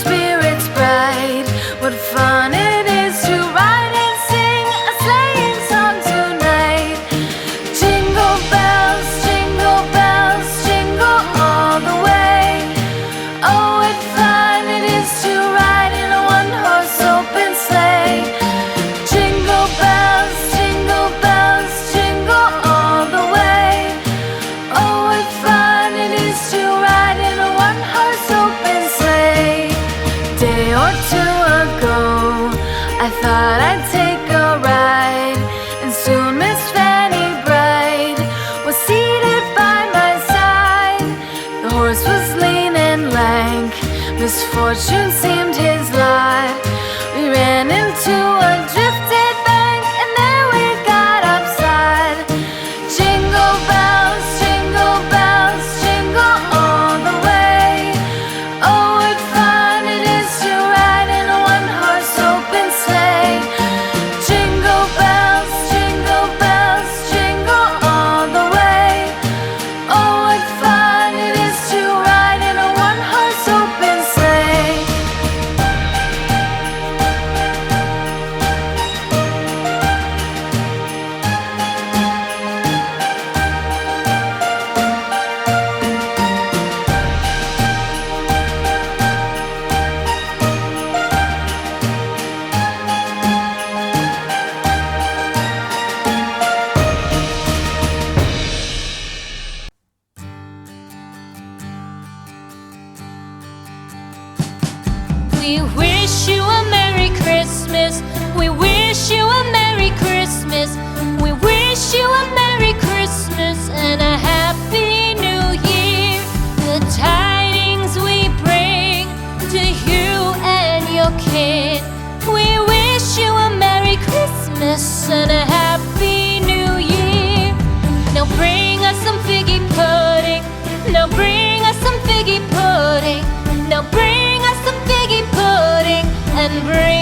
spirits bright. What fun it is to ride and sing a sleighing song tonight. Jingle bells, jingle all the way. Oh, what fun it is to ride in a one-horse open sleigh. Jingle bells, jingle all the way. Oh, what fun it is to ride in a one-horse open sleigh. Day or two ago, I thought I'd take a ride, and soon Miss Fanny Bright was seated by my side. The horse was lean and lank, misfortune seemed his lot. We ran into a drifted bank, and there we got upside. Jingle bells, jingle all the way. Oh, what fun it is to ride in a one-horse open sleigh. Jingle bells, jingle all the way. Oh, what fun it is to ride in a one-horse open sleigh. We wish you a Merry Christmas. We wish you a Merry Christmas. We wish you a Merry Christmas and a Happy New Year. The tidings we bring to you and your kid. We wish you a Merry Christmas and a Happy New Year. Now bring us some figgy pudding. Now bring us some figgy pudding. Now bring us some figgy pudding and bring